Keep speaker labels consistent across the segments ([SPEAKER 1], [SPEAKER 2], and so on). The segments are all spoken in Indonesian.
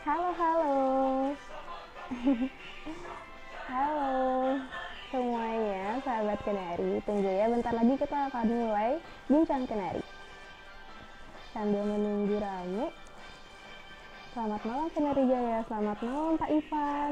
[SPEAKER 1] Halo, halo. Halo semuanya, sahabat Kenari. Tunggu ya, bentar lagi kita akan mulai Bincang Kenari. Sambil menunggu rame, selamat malam Kenari Jaya, selamat malam Pak Ivan.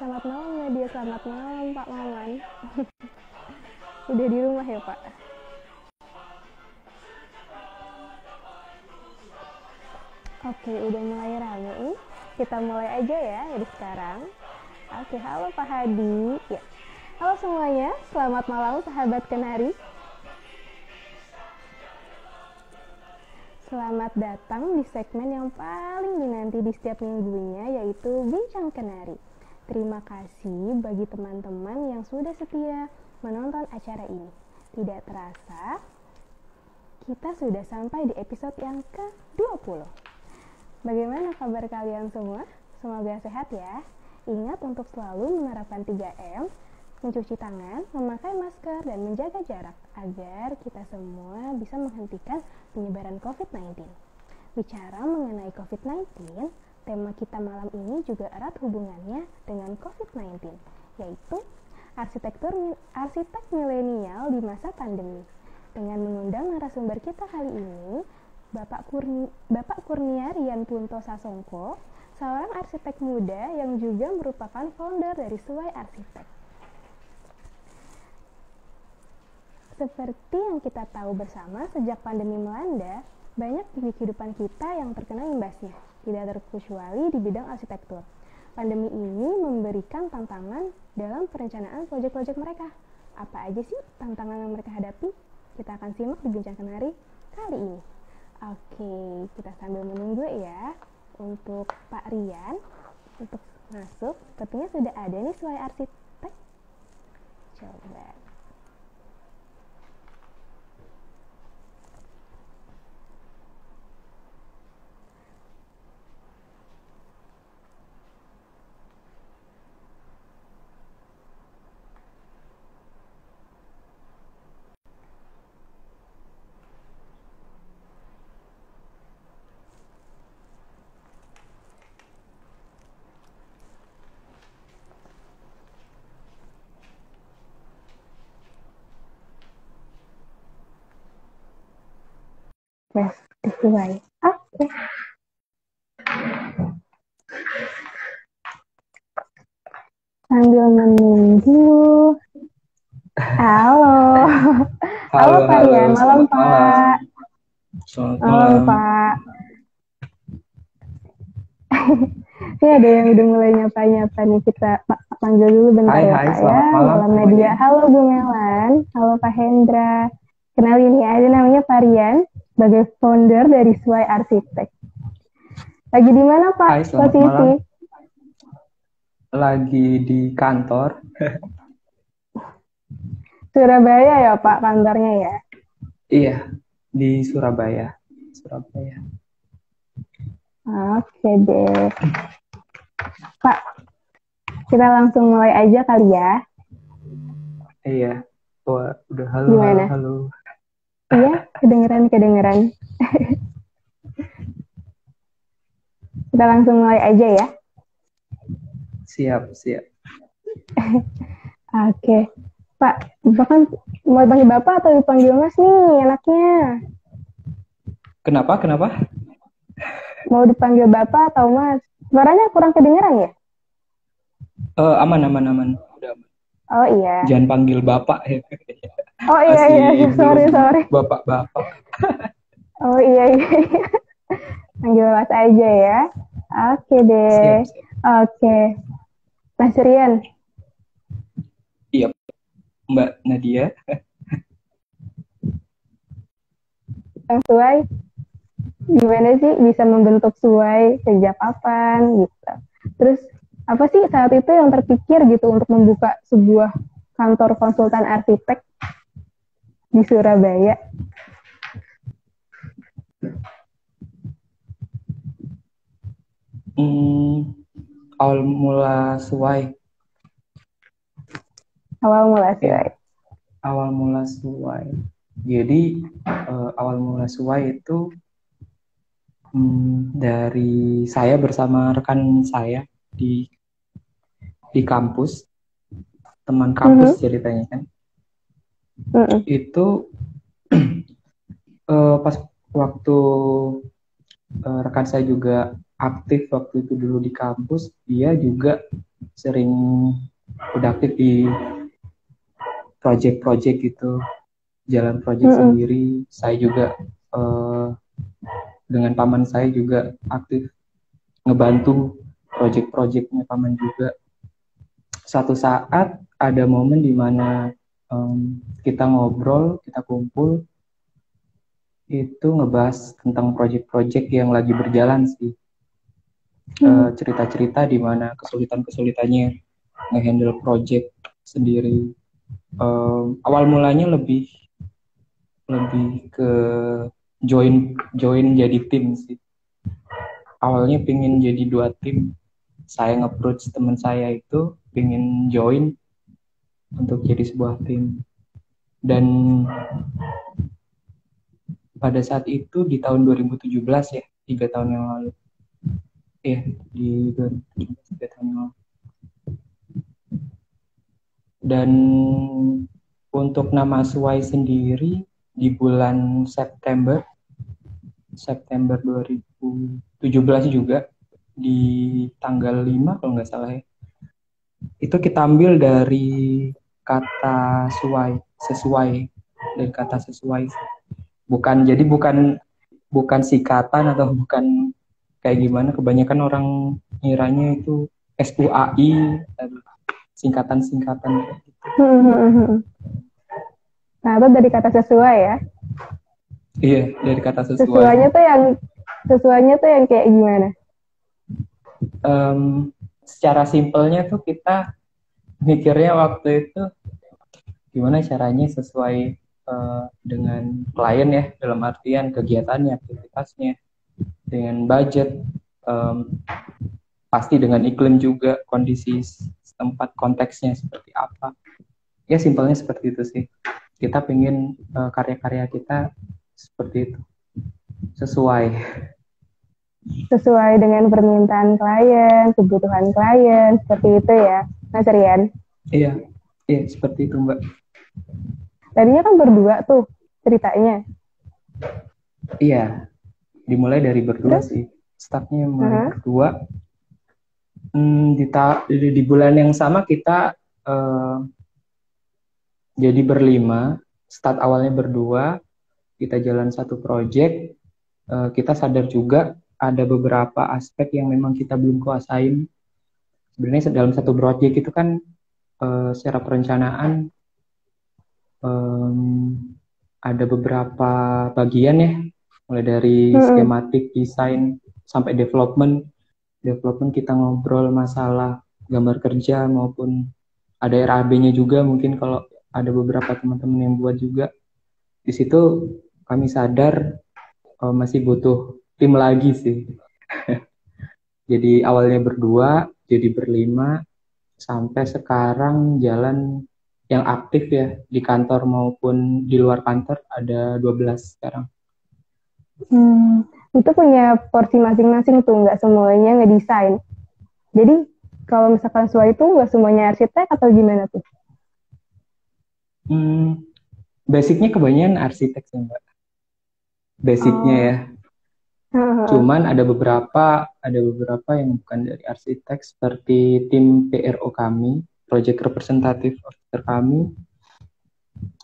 [SPEAKER 1] Selamat malam Nadia, selamat malam Pak Maman. Udah di rumah ya Pak? Oke, udah mulai rame nih. Kita mulai aja ya dari sekarang. Oke, halo Pak Hadi. Ya. Halo semuanya, selamat malam sahabat Kenari. Selamat datang di segmen yang paling dinanti di setiap minggunya, yaitu Bincang Kenari. Terima kasih bagi teman-teman yang sudah setia menonton acara ini. Tidak terasa, kita sudah sampai di episode yang ke-20. Bagaimana kabar kalian semua? Semoga sehat ya. Ingat untuk selalu menerapkan 3M, mencuci tangan, memakai masker, dan menjaga jarak agar kita semua bisa menghentikan penyebaran COVID-19. Bicara mengenai COVID-19, tema kita malam ini juga erat hubungannya dengan COVID-19, yaitu arsitek milenial di masa pandemi. Dengan mengundang narasumber kita kali ini, Bapak Kurnia Rian Punto Sasongko, seorang arsitek muda yang juga merupakan founder dari Suai Arsitek. Seperti yang kita tahu bersama, sejak pandemi melanda, banyak di kehidupan kita yang terkena imbasnya, tidak terkecuali di bidang arsitektur. Pandemi ini memberikan tantangan dalam perencanaan proyek-proyek mereka. Apa aja sih tantangan yang mereka hadapi? Kita akan simak di Bincang Kenari kali ini. Oke, kita sambil menunggu ya untuk Pak Rian untuk masuk. Sepertinya sudah ada nih Suai Arsitek. Coba. Mas, sesuai. Oke. Sambil menunggu. Halo. Halo Pak Rian, malam Pak.
[SPEAKER 2] Selamat
[SPEAKER 1] Malam
[SPEAKER 2] malam.
[SPEAKER 1] Pak. Ini ada yang udah mulai nyapa-nyapa nih, kita panggil dulu bentar ya Pak ya. Malam Nadia. Halo Bu Melan, halo Pak Hendra. Kenalin ya, ada namanya Pak Rian sebagai founder dari Suai Arsitek. Lagi di mana Pak?
[SPEAKER 2] Hai, selamat
[SPEAKER 1] posisi?
[SPEAKER 2] malam. Lagi di kantor.
[SPEAKER 1] Surabaya ya Pak kantornya ya?
[SPEAKER 2] Iya, di Surabaya.
[SPEAKER 1] Oke deh. Pak, kita langsung mulai aja kali ya.
[SPEAKER 2] Iya. Wah, udah halo.
[SPEAKER 1] Gimana?
[SPEAKER 2] Halo.
[SPEAKER 1] Iya, kedengeran. Kita langsung mulai aja ya.
[SPEAKER 2] Siap.
[SPEAKER 1] Oke. Pak, bahkan mau dipanggil Bapak atau dipanggil Mas nih enaknya?
[SPEAKER 2] Kenapa?
[SPEAKER 1] Mau dipanggil Bapak atau Mas? Suaranya kurang kedengeran ya?
[SPEAKER 2] Aman. Udah aman.
[SPEAKER 1] Oh iya.
[SPEAKER 2] Jangan panggil Bapak ya.
[SPEAKER 1] Oh iya. Sorry.
[SPEAKER 2] Bapak.
[SPEAKER 1] Oh iya. Panggil Mas aja ya. Oke deh.
[SPEAKER 2] Siap.
[SPEAKER 1] Oke. Mas Rian.
[SPEAKER 2] Iya, Mbak Nadia.
[SPEAKER 1] Suai, gimana sih bisa membentuk Suai, sejak kapan gitu? Terus apa sih saat itu yang terpikir gitu untuk membuka sebuah kantor konsultan arsitek di Surabaya?
[SPEAKER 2] Hmm, awal mula Suai.
[SPEAKER 1] Awal mula sih,
[SPEAKER 2] Ya,
[SPEAKER 1] Wai.
[SPEAKER 2] awal mula Suai. Jadi awal mula Suai itu dari saya bersama rekan saya di kampus, teman
[SPEAKER 1] Mhm,
[SPEAKER 2] kampus ceritanya kan.
[SPEAKER 1] mhm,
[SPEAKER 2] Itu pas waktu rekan saya juga aktif waktu itu dulu di kampus, dia juga sering udah aktif di project-project gitu, jalan project
[SPEAKER 1] mhm,
[SPEAKER 2] sendiri. Saya juga eh, dengan paman saya juga aktif ngebantu project-projectnya paman juga. Suatu saat ada momen di mana kita ngobrol, kita kumpul, itu ngebahas tentang project-project yang lagi berjalan sih.
[SPEAKER 1] mhm.
[SPEAKER 2] Cerita-cerita di mana kesulitan-kesulitannya ngehandle project sendiri. Awal mulanya lebih lebih ke join join jadi tim sih. Awalnya pengen jadi 2 tim. Saya nge-approach teman saya itu pengen join untuk jadi sebuah tim. Dan pada saat itu di tahun 2017 ya, 3 tahun yang lalu. Di 2017, 3 tahun yang lalu. Dan untuk nama Suai sendiri di bulan September 2017 juga di tanggal 5 kalau nggak salah ya. Itu kita ambil dari kata suai, sesuai, dari kata sesuai. Bukan bukan sikatan atau bukan kayak gimana, kebanyakan orang ngiranya itu SUAI, singkatan-singkatan gitu.
[SPEAKER 1] Mhm, mhm, mhm. Nah, itu dari kata sesuai ya.
[SPEAKER 2] Iya, dari kata sesuai.
[SPEAKER 1] Sesuainya tuh yang sesuainya tuh yang kayak gimana?
[SPEAKER 2] Secara simpelnya tuh kita mikirnya waktu itu gimana caranya sesuai dengan klien ya, dalam artian kegiatannya, aktivitasnya, dengan budget, em, pasti dengan iklim juga, kondisi tempat konteksnya seperti apa. Ya simpelnya seperti itu sih. Kita pengen karya-karya kita seperti itu, sesuai.
[SPEAKER 1] Sesuai dengan permintaan klien, kebutuhan klien, seperti itu ya, Mas Rian.
[SPEAKER 2] Iya, iya seperti itu Mbak.
[SPEAKER 1] Tadinya kan berdua tuh ceritanya.
[SPEAKER 2] Iya, dimulai dari berdua
[SPEAKER 1] Terus,
[SPEAKER 2] sih. Startnya mulai
[SPEAKER 1] uh-huh.
[SPEAKER 2] berdua. Di bulan yang sama kita eh, jadi berlima. Start awalnya berdua, kita jalan satu project. Kita sadar juga ada beberapa aspek yang memang kita belum kuasain. Sebenarnya dalam satu project itu kan secara perencanaan em, ada beberapa bagian ya, mulai dari
[SPEAKER 1] Hmm,
[SPEAKER 2] skematik, desain, sampai development. Development kita ngobrol masalah gambar kerja maupun ada RAB-nya juga, mungkin kalau ada beberapa teman-teman yang buat juga. Di situ kami sadar masih butuh tim lagi sih. Jadi awalnya berdua, jadi berlima, sampai sekarang jalan yang aktif ya di kantor maupun di luar kantor ada 12 sekarang.
[SPEAKER 1] hmm. Itu punya porsi masing-masing tuh, nggak semuanya ngedesain. Jadi, kalau misalkan sesuai itu nggak semuanya arsitek atau gimana tuh?
[SPEAKER 2] Hmm, Basicnya kebanyakan arsitek sih Mbak. Basicnya ya.
[SPEAKER 1] Oh, heeh.
[SPEAKER 2] Cuman ada beberapa yang bukan dari arsitek seperti tim PRO kami, Project Representative Officer kami,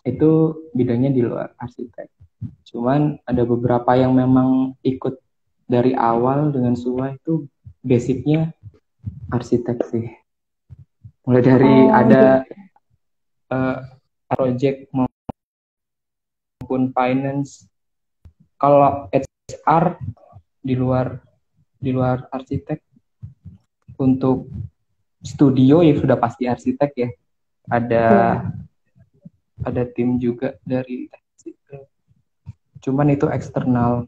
[SPEAKER 2] itu bidangnya di luar arsitek. Cuman ada beberapa yang memang ikut dari awal dengan SUA itu basicnya arsitek sih. Mulai dari
[SPEAKER 1] Oh,
[SPEAKER 2] ada eh, project maupun finance. Kalau HR di luar arsitek, untuk studio ya sudah pasti arsitek ya. Ada
[SPEAKER 1] iya.
[SPEAKER 2] tim juga dari cuman itu eksternal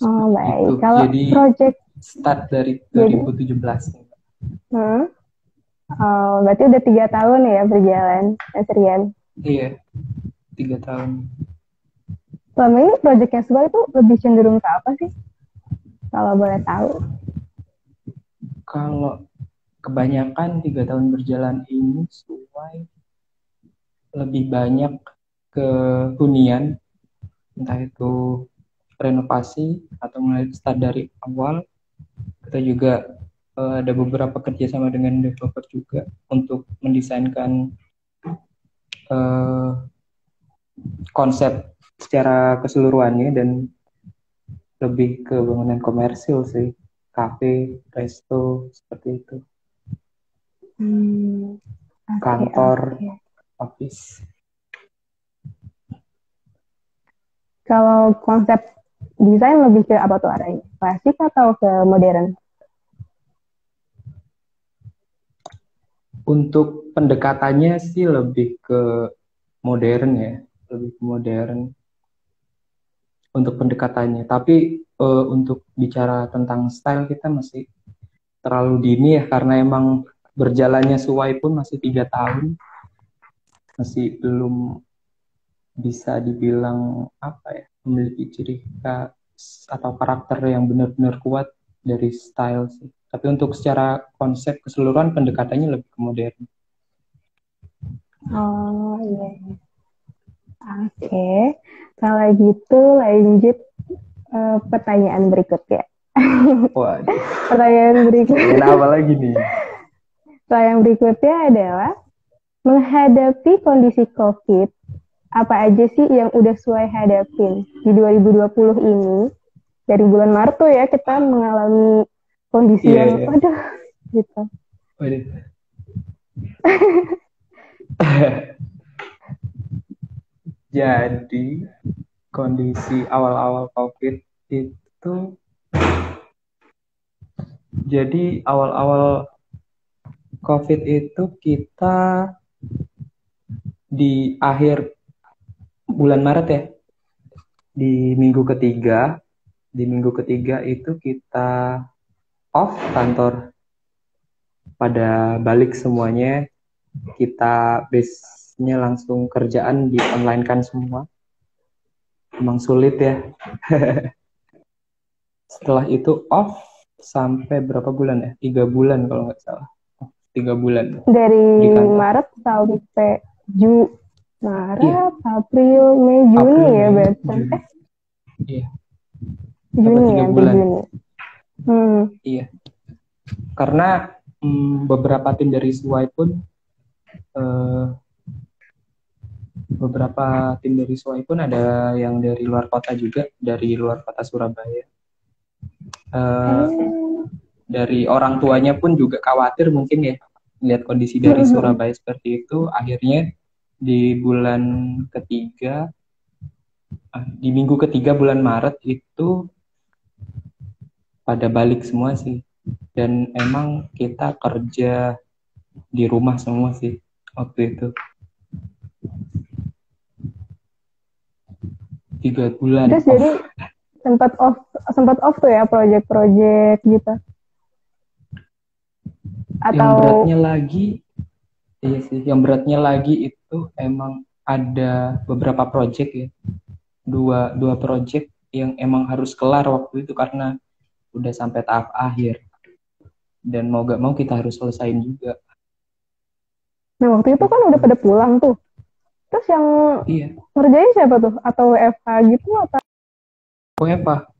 [SPEAKER 1] Oh, baik.
[SPEAKER 2] Itu
[SPEAKER 1] Kalau
[SPEAKER 2] jadi
[SPEAKER 1] project
[SPEAKER 2] start dari
[SPEAKER 1] jadi
[SPEAKER 2] 2017.
[SPEAKER 1] hmm? Oh, berarti udah 3 tahun ya berjalan, Mas Rian.
[SPEAKER 2] Iya, 3 tahun.
[SPEAKER 1] Selama ini project yang sebuah itu lebih cenderung ke apa sih? Kalau boleh tahu.
[SPEAKER 2] Kalau kebanyakan 3 tahun berjalan ini sesuai lebih banyak ke hunian, entah itu renovasi atau mulai start dari awal. Kita juga ada beberapa kerjasama dengan developer juga untuk mendesainkan eh, konsep secara keseluruhannya dan lebih ke bangunan komersil sih, kafe, resto seperti itu,
[SPEAKER 1] Oke,
[SPEAKER 2] kantor,
[SPEAKER 1] oke.
[SPEAKER 2] office.
[SPEAKER 1] Kalau konsep desain lebih ke apa tuh arahnya? Klasik atau ke modern?
[SPEAKER 2] Untuk pendekatannya sih lebih ke modern ya, lebih ke modern untuk pendekatannya. Tapi untuk bicara tentang style kita masih terlalu dini ya, karena emang berjalannya Suwai pun masih 3 tahun, masih belum bisa dibilang apa ya, memiliki ciri khas atau karakter yang benar-benar kuat dari style sih. Tapi untuk secara konsep keseluruhan pendekatannya lebih ke modern.
[SPEAKER 1] Oh iya. Oke. Kalau gitu lanjut pertanyaan berikutnya.
[SPEAKER 2] Waduh,
[SPEAKER 1] Pertanyaan
[SPEAKER 2] pengen
[SPEAKER 1] berikutnya.
[SPEAKER 2] apa lagi nih?
[SPEAKER 1] Pertanyaan berikutnya adalah menghadapi kondisi COVID, apa aja sih yang udah Suai hadapin di 2020 ini? Dari bulan Maret tuh ya kita mengalami kondisi
[SPEAKER 2] Iya,
[SPEAKER 1] yang,
[SPEAKER 2] iya.
[SPEAKER 1] aduh, gitu.
[SPEAKER 2] Waduh. Jadi kondisi awal-awal COVID itu, jadi awal-awal COVID itu kita di akhir bulan Maret ya, di minggu ketiga, itu kita off kantor, pada balik semuanya, kita base-nya langsung kerjaan di online kan semua. Emang sulit ya. Setelah itu off sampai berapa bulan ya? 3 bulan kalau nggak salah. 3 bulan
[SPEAKER 1] Dari
[SPEAKER 2] di kantor.
[SPEAKER 1] Maret sampai Ju
[SPEAKER 2] Iya,
[SPEAKER 1] Maret, April, Mei, Juni
[SPEAKER 2] April,
[SPEAKER 1] ya
[SPEAKER 2] Mei,
[SPEAKER 1] berarti.
[SPEAKER 2] Juni. Iya, sampai
[SPEAKER 1] Juni
[SPEAKER 2] tiga
[SPEAKER 1] ya, sampai
[SPEAKER 2] bulan.
[SPEAKER 1] Juni. Hmm.
[SPEAKER 2] Iya, karena beberapa tim dari Suwai pun eh, ada yang dari luar kota juga, dari luar kota Surabaya. Eh,
[SPEAKER 1] Oh.
[SPEAKER 2] dari orang tuanya pun juga khawatir mungkin ya, lihat kondisi dari Surabaya seperti itu. Akhirnya di bulan ketiga, di minggu ketiga bulan Maret itu pada balik semua sih. Dan emang kita kerja di rumah semua sih waktu itu. 3 bulan
[SPEAKER 1] Terus
[SPEAKER 2] off.
[SPEAKER 1] jadi sempat off tuh ya project-project gitu.
[SPEAKER 2] Yang
[SPEAKER 1] Atau
[SPEAKER 2] beratnya lagi, iya sih, yang beratnya lagi itu emang ada beberapa project ya. Dua project yang emang harus kelar waktu itu karena udah sampai tahap akhir. Dan mau gak mau kita harus selesaiin juga.
[SPEAKER 1] nah waktu itu kan udah pada pulang tuh. Terus yang
[SPEAKER 2] Iya.
[SPEAKER 1] ngerjain siapa tuh? Atau WFH gitu atau
[SPEAKER 2] WFH.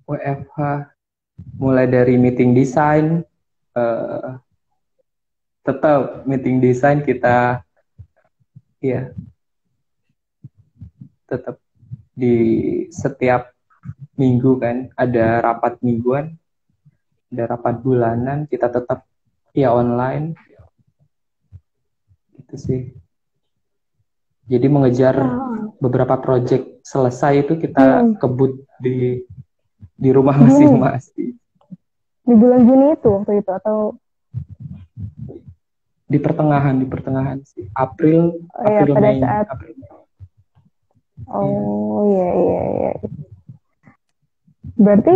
[SPEAKER 2] WFH mulai dari meeting desain, tetap meeting desain kita, ya tetap di setiap minggu kan ada rapat mingguan, ada rapat bulanan, kita tetap ya online gitu sih. Jadi mengejar beberapa project selesai itu kita kebut di rumah masing-masing.
[SPEAKER 1] di bulan Juni itu waktu itu atau
[SPEAKER 2] di pertengahan sih. April,
[SPEAKER 1] Oh ya,
[SPEAKER 2] April
[SPEAKER 1] pada
[SPEAKER 2] Mei,
[SPEAKER 1] saat,
[SPEAKER 2] April Mei. Iya.
[SPEAKER 1] oh iya, iya, iya. Berarti,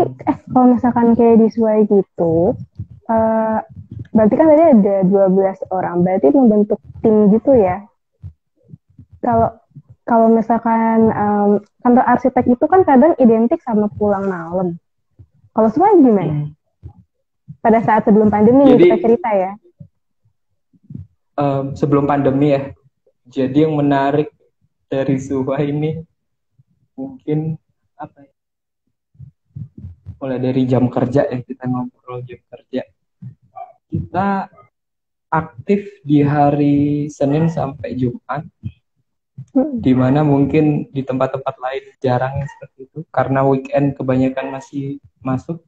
[SPEAKER 1] kalau misalkan kayak di Suai gitu, eh, berarti kan tadi ada 12 orang, berarti membentuk tim gitu ya. Kalau kalau misalkan kantor arsitek itu kan kadang identik sama pulang malam. Kalau Suai gimana?
[SPEAKER 2] Mm.
[SPEAKER 1] Pada saat sebelum pandemi nih
[SPEAKER 2] Jadi
[SPEAKER 1] kita cerita ya.
[SPEAKER 2] sebelum pandemi ya. Jadi yang menarik dari Suha ini mungkin apa ya? Mulai dari jam kerja ya, kita ngobrol jam kerja. Kita aktif di hari Senin sampai Jumat,
[SPEAKER 1] Hmm.
[SPEAKER 2] di mana mungkin di tempat-tempat lain jarang yang seperti itu karena weekend kebanyakan masih masuk.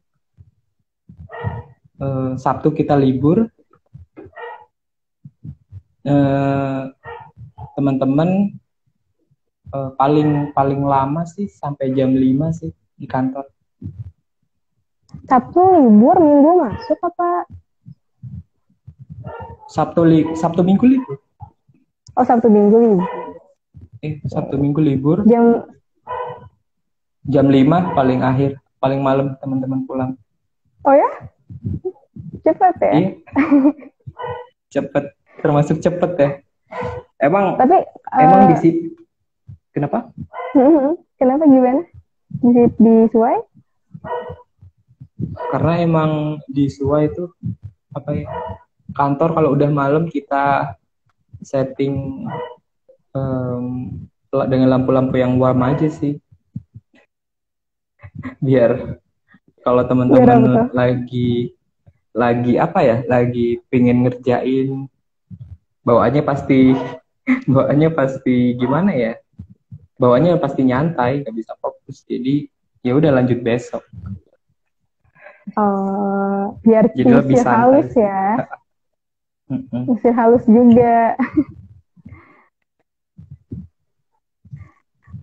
[SPEAKER 2] Sabtu kita libur. Eh, Teman-teman paling paling lama sih sampai jam 5 sih di kantor.
[SPEAKER 1] Sabtu libur, Minggu masuk apa?
[SPEAKER 2] Sabtu Minggu libur.
[SPEAKER 1] Oh, Sabtu Minggu libur.
[SPEAKER 2] Sabtu Minggu libur.
[SPEAKER 1] Jam
[SPEAKER 2] Jam 5 paling akhir, paling malam teman-teman pulang.
[SPEAKER 1] Oh ya, cepat ya.
[SPEAKER 2] Iya, cepet, termasuk cepet ya. Emang
[SPEAKER 1] Tapi
[SPEAKER 2] emang di sini kenapa?
[SPEAKER 1] kenapa gimana? Di Suai?
[SPEAKER 2] Karena emang di SUA itu apa ya? Kantor kalau udah malam kita setting dengan lampu-lampu yang warm aja sih, biar kalau
[SPEAKER 1] Biar apa
[SPEAKER 2] teman-teman
[SPEAKER 1] tuh?
[SPEAKER 2] lagi apa ya, lagi pengen ngerjain, bawaannya pasti bawaannya pasti gimana ya? Bawaannya pasti nyantai, nggak bisa fokus. Jadi ya udah lanjut besok.
[SPEAKER 1] Biar
[SPEAKER 2] Jadi lebih
[SPEAKER 1] ngusir
[SPEAKER 2] santai
[SPEAKER 1] halus
[SPEAKER 2] sih.
[SPEAKER 1] ya.
[SPEAKER 2] Mm-mm.
[SPEAKER 1] Ngusir halus juga.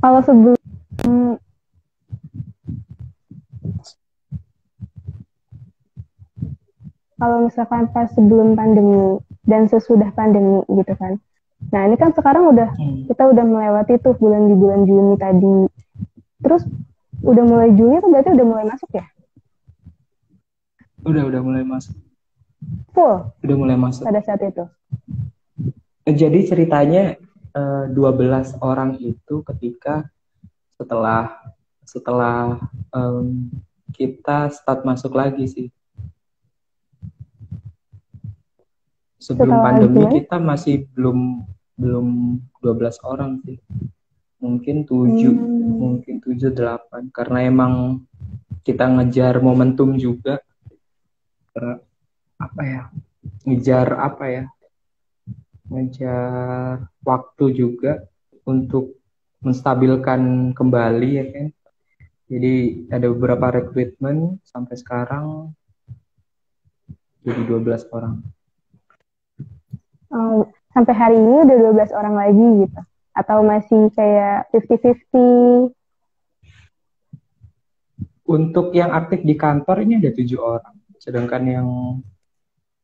[SPEAKER 1] Kalau sebelum kalau misalkan pas sebelum pandemi dan sesudah pandemi gitu kan. Nah, ini kan sekarang kita udah melewati tuh di bulan Juni tadi. Terus udah mulai Juni tuh berarti udah mulai masuk ya?
[SPEAKER 2] Udah mulai masuk.
[SPEAKER 1] Full
[SPEAKER 2] Udah mulai masuk.
[SPEAKER 1] pada saat itu.
[SPEAKER 2] Jadi ceritanya 12 orang itu ketika setelah setelah kita start masuk lagi sih. Sebelum
[SPEAKER 1] Setelah
[SPEAKER 2] pandemi
[SPEAKER 1] gimana?
[SPEAKER 2] kita masih belum belum 12 orang sih. Mungkin 7, mungkin 7 8 karena emang kita ngejar momentum juga. Apa ya? Ngejar waktu juga untuk menstabilkan kembali ya kan. Jadi ada beberapa rekrutmen sampai sekarang jadi 12 orang.
[SPEAKER 1] Sampai hari ini udah 12 orang lagi gitu. Atau masih kayak 50-50?
[SPEAKER 2] Untuk yang aktif di kantor ini ada 7 orang. Sedangkan yang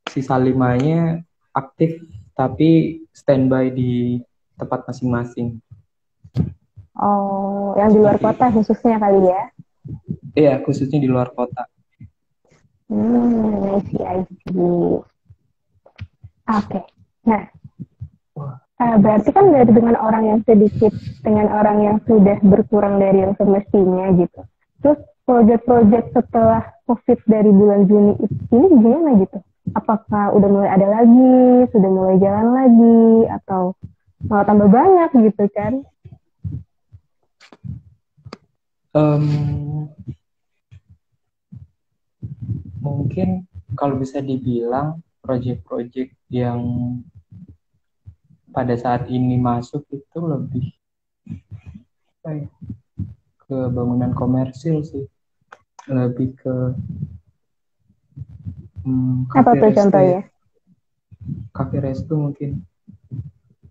[SPEAKER 2] sisa 5-nya aktif tapi standby di tempat masing-masing.
[SPEAKER 1] Oh, yang di luar
[SPEAKER 2] Seperti
[SPEAKER 1] kota
[SPEAKER 2] itu.
[SPEAKER 1] khususnya kali ya?
[SPEAKER 2] Iya, khususnya di luar kota.
[SPEAKER 1] I see, I see. Oke. Nah, berarti kan dari dengan orang yang sedikit, dengan orang yang sudah berkurang dari yang semestinya gitu. Terus proyek-proyek setelah COVID dari bulan Juni ini gimana gitu? Apakah udah mulai ada lagi, sudah mulai jalan lagi, atau malah tambah banyak gitu kan?
[SPEAKER 2] Mungkin kalau bisa dibilang proyek-proyek yang pada saat ini masuk itu lebih apa ya, ke bangunan komersil sih, lebih ke
[SPEAKER 1] Apa
[SPEAKER 2] kafe
[SPEAKER 1] tuh
[SPEAKER 2] resto ya,
[SPEAKER 1] contohnya?
[SPEAKER 2] kafe resto mungkin.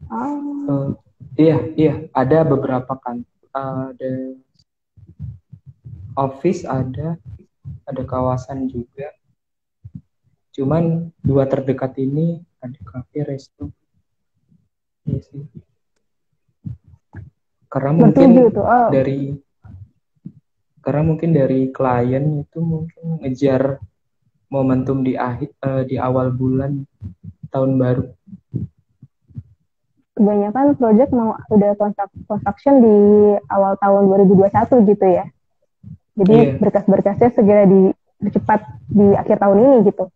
[SPEAKER 1] Oh,
[SPEAKER 2] Iya ada beberapa kan, ada office, ada kawasan juga. Cuman dua terdekat ini ada kafe, resto. Iya sih. Karena mungkin
[SPEAKER 1] Bertujuh tuh. Oh,
[SPEAKER 2] dari karena mungkin dari klien itu mungkin ngejar momentum di awal bulan tahun baru.
[SPEAKER 1] kebanyakan project mau udah construction di awal tahun 2021 gitu ya. Jadi
[SPEAKER 2] Iya,
[SPEAKER 1] berkas-berkasnya segera dipercepat di akhir tahun ini gitu.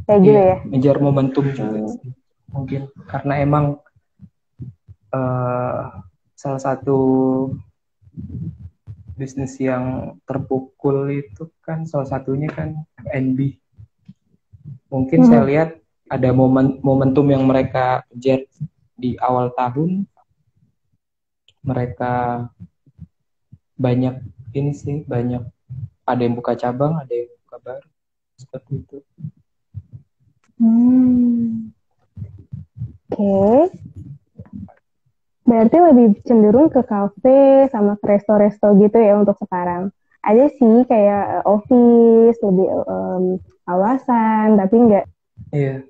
[SPEAKER 1] Kayak gitu
[SPEAKER 2] iya,
[SPEAKER 1] ya.
[SPEAKER 2] ngejar momentum juga
[SPEAKER 1] Hmm.
[SPEAKER 2] sih. Mungkin karena emang eh, salah satu bisnis yang terpukul itu kan salah satunya kan F&B. Mungkin saya
[SPEAKER 1] Mhm.
[SPEAKER 2] lihat ada momentum yang mereka kejar di awal tahun, mereka banyak ini sih, banyak ada yang buka cabang, ada yang buka baru seperti itu.
[SPEAKER 1] Hmm. Oke. Berarti lebih cenderung ke kafe sama ke resto-resto gitu ya untuk sekarang. Ada sih kayak office, lebih kawasan, tapi nggak.
[SPEAKER 2] Iya,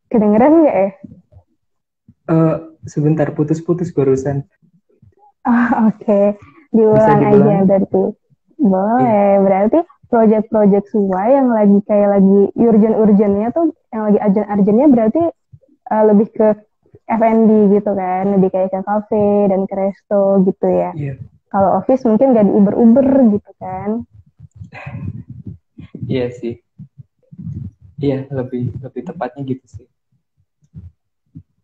[SPEAKER 1] Kedengeran nggak ya?
[SPEAKER 2] Eh, sebentar putus-putus barusan.
[SPEAKER 1] Oh, oke.
[SPEAKER 2] Bisa
[SPEAKER 1] Diulang aja
[SPEAKER 2] diulangi?
[SPEAKER 1] berarti.
[SPEAKER 2] Iya,
[SPEAKER 1] Boleh. Berarti project-project sesuai yang lagi kayak lagi urgent-urgentnya tuh, yang lagi urgent-urgentnya berarti lebih ke F&B gitu kan, lebih kayak ke cafe dan ke resto gitu ya.
[SPEAKER 2] iya,
[SPEAKER 1] Kalau office mungkin gak di Uber-Uber gitu kan.
[SPEAKER 2] iya sih. Iya, lebih lebih tepatnya gitu sih.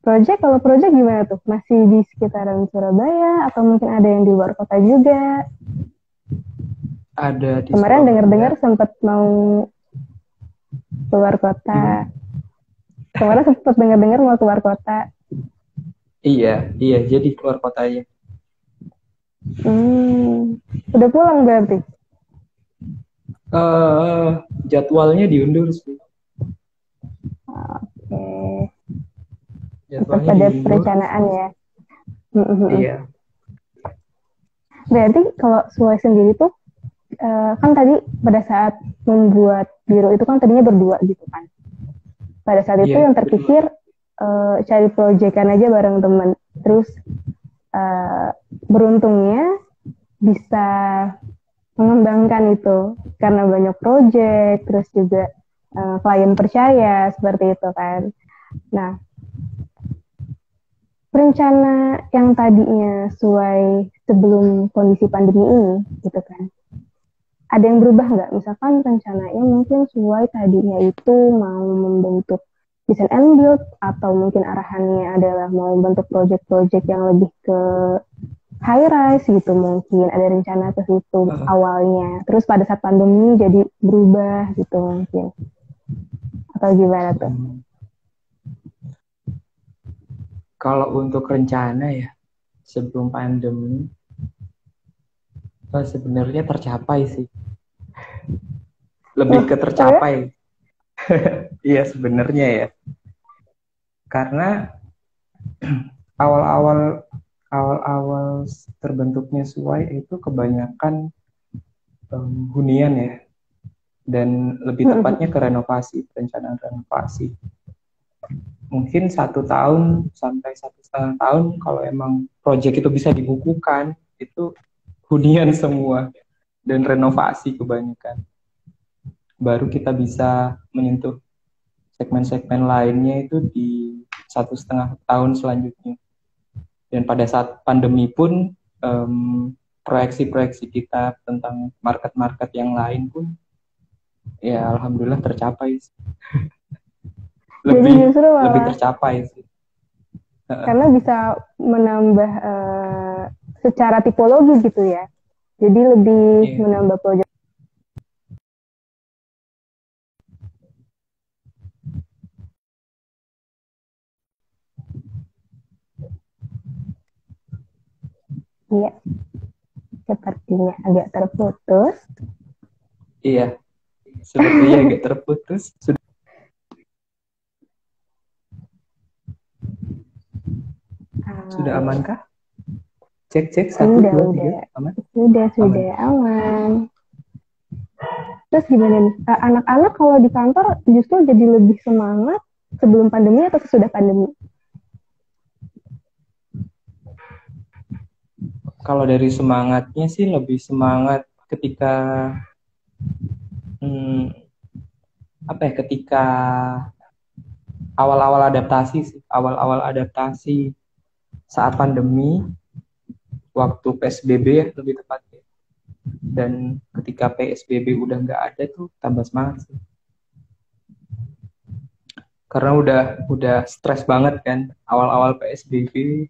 [SPEAKER 1] Kalau project gimana tuh? Masih di sekitaran Surabaya atau mungkin ada yang di luar kota juga?
[SPEAKER 2] Ada di
[SPEAKER 1] Kemarin
[SPEAKER 2] Surabaya.
[SPEAKER 1] dengar-dengar sempat mau keluar kota.
[SPEAKER 2] Gimana?
[SPEAKER 1] Kemarin sempat dengar-dengar mau keluar kota.
[SPEAKER 2] Iya, iya, jadi keluar kotanya.
[SPEAKER 1] Hmm, udah pulang berarti?
[SPEAKER 2] eh Jadwalnya diundur sih.
[SPEAKER 1] Oke, tetap
[SPEAKER 2] Jadwalnya
[SPEAKER 1] ada
[SPEAKER 2] diundur.
[SPEAKER 1] perencanaan ya. Hmm.
[SPEAKER 2] Iya,
[SPEAKER 1] Berarti kalau Suai sendiri tuh, kan tadi pada saat membuat biro itu kan tadinya berdua gitu kan. Pada saat itu
[SPEAKER 2] iya,
[SPEAKER 1] yang
[SPEAKER 2] berdua.
[SPEAKER 1] terpikir cari proyekan aja bareng teman. Terus uh, beruntungnya bisa mengembangkan itu karena banyak proyek, terus juga klien percaya seperti itu kan. Nah, rencana yang tadinya sesuai sebelum kondisi pandemi ini, gitu kan. Ada yang berubah nggak? Misalkan rencananya mungkin sesuai tadinya itu mau membentuk design and build atau mungkin arahannya adalah mau membentuk project-project yang lebih ke high rise gitu mungkin ada rencana ke situ
[SPEAKER 2] Eh,
[SPEAKER 1] awalnya. Terus pada saat pandemi jadi berubah gitu mungkin. Atau gimana tuh?
[SPEAKER 2] hmm, Kalau untuk rencana ya sebelum pandemi sebenarnya tercapai sih. Lebih
[SPEAKER 1] Loh,
[SPEAKER 2] ke
[SPEAKER 1] oh ya?
[SPEAKER 2] tercapai. Iya sebenarnya ya. Karena awal-awal awal-awal terbentuknya Suai itu kebanyakan hunian ya, dan lebih tepatnya ke renovasi, perencanaan renovasi. Mungkin 1 tahun sampai 1,5 tahun kalau emang proyek itu bisa dibukukan, itu hunian semua dan renovasi kebanyakan. Baru kita bisa menyentuh segmen-segmen lainnya itu di 1,5 tahun selanjutnya. Dan pada saat pandemi pun em, proyeksi-proyeksi kita tentang market-market yang lain pun ya alhamdulillah tercapai,
[SPEAKER 1] Jadi
[SPEAKER 2] lebih
[SPEAKER 1] justru
[SPEAKER 2] lebih
[SPEAKER 1] malah
[SPEAKER 2] tercapai sih.
[SPEAKER 1] karena bisa menambah secara tipologi gitu ya. Jadi lebih
[SPEAKER 2] Iya.
[SPEAKER 1] menambah proyek. Iya, sepertinya agak terputus.
[SPEAKER 2] Iya, sepertinya agak terputus. Sudah
[SPEAKER 1] Iya.
[SPEAKER 2] amankah? Cek 1, 2, 3
[SPEAKER 1] Udah.
[SPEAKER 2] aman?
[SPEAKER 1] Sudah
[SPEAKER 2] Aman.
[SPEAKER 1] aman. Terus gimana nih? Anak-anak kalau di kantor justru jadi lebih semangat sebelum pandemi atau sesudah pandemi?
[SPEAKER 2] Kalau dari semangatnya sih lebih semangat ketika hmm, apa ya? Ketika awal-awal adaptasi saat pandemi, waktu PSBB ya lebih tepatnya. Dan ketika PSBB udah nggak ada tuh tambah semangat sih. Karena udah stres banget kan awal-awal PSBB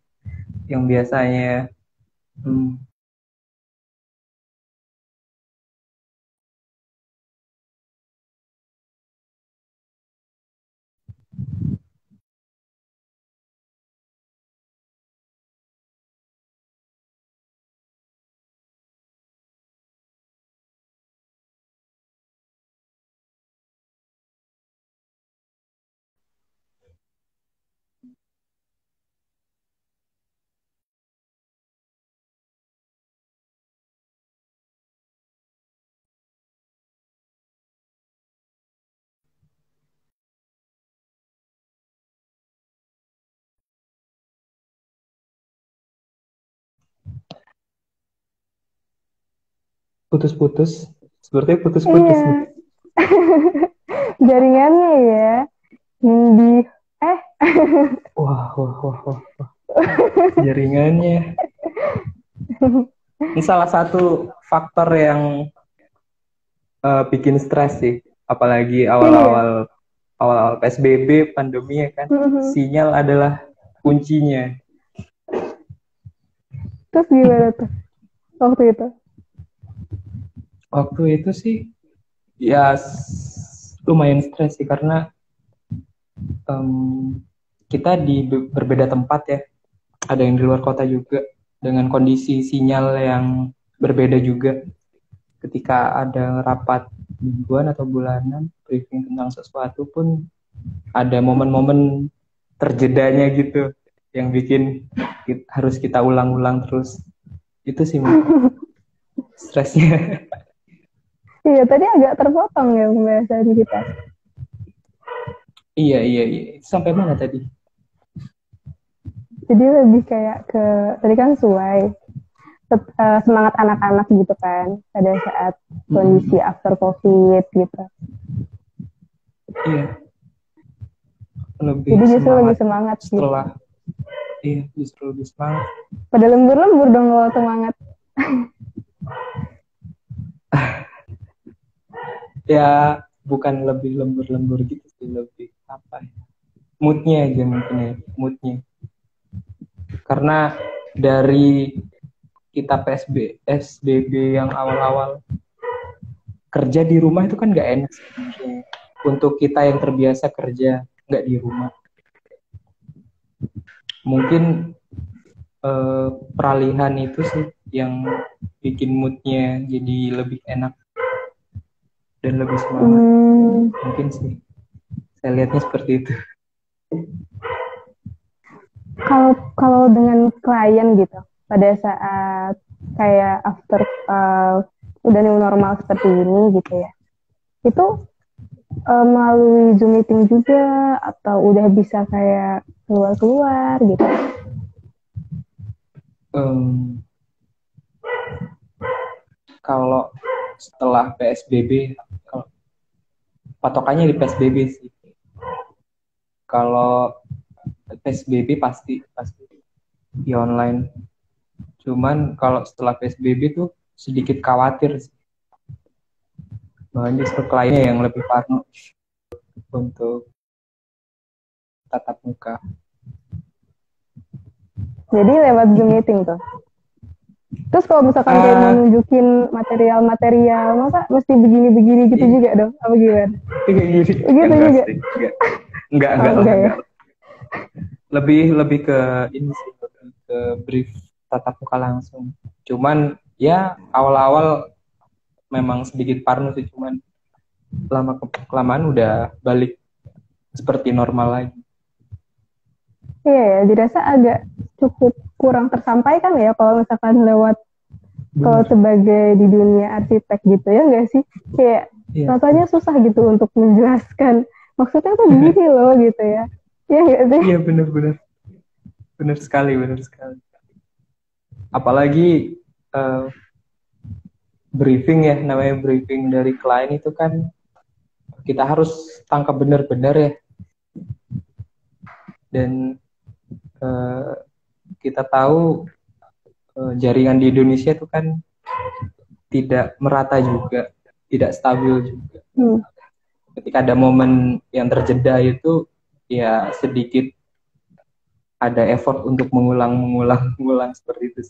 [SPEAKER 2] yang biasanya putus-putus, sepertinya putus-putus
[SPEAKER 1] Iya,
[SPEAKER 2] nih.
[SPEAKER 1] jaringannya ya. Di eh
[SPEAKER 2] Wah. Jaringannya. Ini salah satu faktor yang bikin stres sih. Apalagi
[SPEAKER 1] iya.
[SPEAKER 2] awal-awal PSBB, pandemi ya kan. Sinyal adalah kuncinya.
[SPEAKER 1] Terus gimana tuh waktu itu?
[SPEAKER 2] Waktu itu sih ya lumayan stres sih karena kita di berbeda tempat ya. Ada yang di luar kota juga dengan kondisi sinyal yang berbeda juga. Ketika ada rapat mingguan atau bulanan briefing tentang sesuatu pun ada momen-momen terjedanya gitu yang bikin harus kita ulang-ulang terus. Itu sih stresnya.
[SPEAKER 1] Iya, tadi agak terpotong ya pembahasan kita.
[SPEAKER 2] Iya. Sampai mana tadi?
[SPEAKER 1] Jadi lebih kayak ke tadi kan sesuai semangat anak-anak gitu kan pada saat kondisi after COVID gitu.
[SPEAKER 2] Iya.
[SPEAKER 1] Jadi justru lebih semangat
[SPEAKER 2] setelah
[SPEAKER 1] gitu.
[SPEAKER 2] Iya, justru lebih semangat.
[SPEAKER 1] Pada lembur-lembur dong kalau semangat.
[SPEAKER 2] Ya, bukan lebih lembur-lembur gitu sih, lebih apa ya? Moodnya aja mungkin ya, moodnya. Karena dari kita PSBB yang awal-awal kerja di rumah itu kan nggak enak sebenarnya. Untuk kita yang terbiasa kerja nggak di rumah. Mungkin peralihan itu sih yang bikin moodnya jadi lebih enak dan lebih semangat. Mungkin sih. Saya lihatnya seperti itu.
[SPEAKER 1] Kalau dengan klien gitu, pada saat kayak after udah new normal seperti ini gitu ya, itu melalui Zoom meeting juga atau udah bisa kayak keluar-keluar gitu?
[SPEAKER 2] Kalau setelah PSBB, kalau patokannya di PSBB sih. Kalau PSBB pasti di online. Cuman kalau setelah PSBB tuh sedikit khawatir sih. Bahkan justru kliennya yang lebih parno untuk tatap muka.
[SPEAKER 1] Jadi lewat Zoom meeting tuh. Terus kalau misalkan kayak mau nunjukin material-material, masa mesti begini-begini gitu juga dong? Apa gimana?
[SPEAKER 2] Gitu juga? Enggak. Lebih ke ini sih, lebih ke brief tatap muka langsung. Cuman ya awal-awal memang sedikit parno sih, cuman lama kelamaan udah balik seperti normal lagi.
[SPEAKER 1] Iya ya, dirasa agak cukup kurang tersampaikan ya kalau misalkan lewat, kalau
[SPEAKER 2] Bener.
[SPEAKER 1] sebagai di dunia arsitek gitu ya nggak sih? Kayak
[SPEAKER 2] Iya.
[SPEAKER 1] rasanya susah gitu untuk menjelaskan. Maksudnya tuh gini loh gitu ya. Iya nggak sih?
[SPEAKER 2] Iya bener-bener. Bener sekali, bener sekali. Apalagi eh, briefing ya, namanya briefing dari klien itu kan kita harus tangkap benar-benar ya. Dan eh, kita tahu jaringan di Indonesia itu kan tidak merata juga, tidak stabil juga. Ketika ada momen yang terjeda itu ya sedikit ada effort untuk mengulang seperti itu.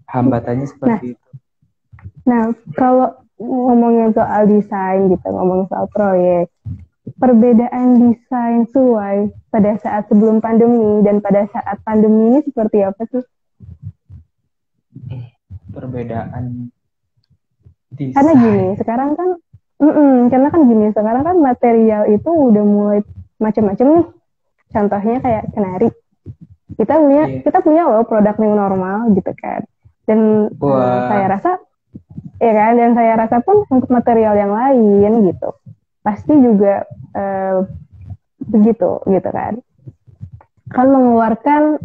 [SPEAKER 2] Hambatannya seperti itu.
[SPEAKER 1] Nah, kalau ngomongin soal desain gitu, ngomongin soal proyek, perbedaan desain Suai pada saat sebelum pandemi dan pada saat pandemi ini seperti apa sih?
[SPEAKER 2] Perbedaan
[SPEAKER 1] Karena gini,
[SPEAKER 2] desain.
[SPEAKER 1] sekarang kan, karena kan gini, sekarang kan material itu udah mulai macam-macam nih. Contohnya kayak kenari.
[SPEAKER 2] Iya.
[SPEAKER 1] Kita punya loh produk new normal gitu kan. Dan saya
[SPEAKER 2] Wah,
[SPEAKER 1] rasa, ya kan, dan saya rasa pun untuk material yang lain gitu, pasti juga begitu gitu kan. Kan mengeluarkan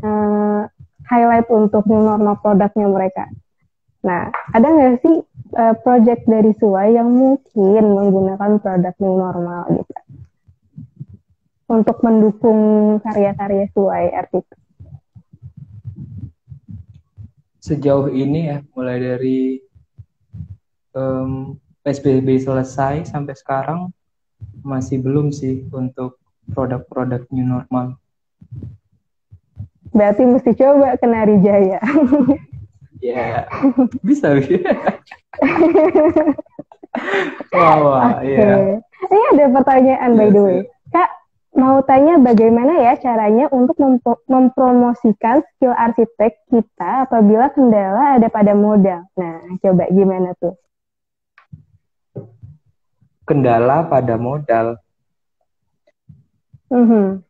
[SPEAKER 1] highlight untuk new normal produknya mereka. Nah, ada nggak sih project dari Suai yang mungkin menggunakan produk new normal gitu untuk mendukung karya-karya Suai artikel?
[SPEAKER 2] sejauh ini ya, mulai dari PSBB selesai sampai sekarang masih belum sih untuk produk-produk new normal.
[SPEAKER 1] Berarti mesti coba ke Narijaya.
[SPEAKER 2] Ya, bisa. Wah, wah,
[SPEAKER 1] Oke.
[SPEAKER 2] ya.
[SPEAKER 1] Ini ada pertanyaan by
[SPEAKER 2] Iya
[SPEAKER 1] the way.
[SPEAKER 2] sih.
[SPEAKER 1] Kak, mau tanya bagaimana ya caranya untuk mempromosikan skill arsitek kita apabila kendala ada pada modal. Nah, coba gimana tuh?
[SPEAKER 2] Kendala pada modal.
[SPEAKER 1] Mhm.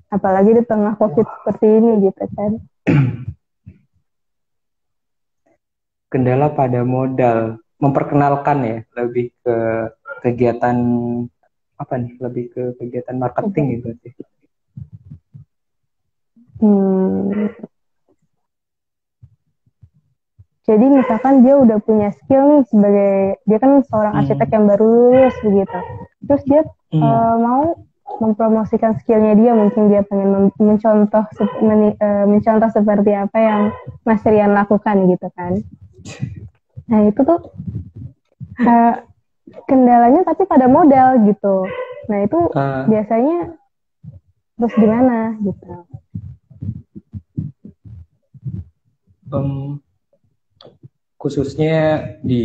[SPEAKER 1] Apalagi di tengah COVID
[SPEAKER 2] Wah,
[SPEAKER 1] seperti ini gitu kan.
[SPEAKER 2] kendala pada modal. Memperkenalkan ya, lebih ke kegiatan apa nih? Lebih ke kegiatan marketing gitu sih.
[SPEAKER 1] Hmm. Jadi misalkan dia udah punya skill nih sebagai, dia kan seorang arsitek
[SPEAKER 2] Hmm.
[SPEAKER 1] yang baru lulus begitu. Terus dia
[SPEAKER 2] Hmm.
[SPEAKER 1] mau mempromosikan skillnya dia, mungkin dia pengen mencontoh seperti apa yang Mas Rian lakukan gitu kan. Nah itu tuh uh, kendalanya tapi pada modal gitu. Nah itu
[SPEAKER 2] Uh,
[SPEAKER 1] biasanya terus gimana gitu.
[SPEAKER 2] um, Khususnya di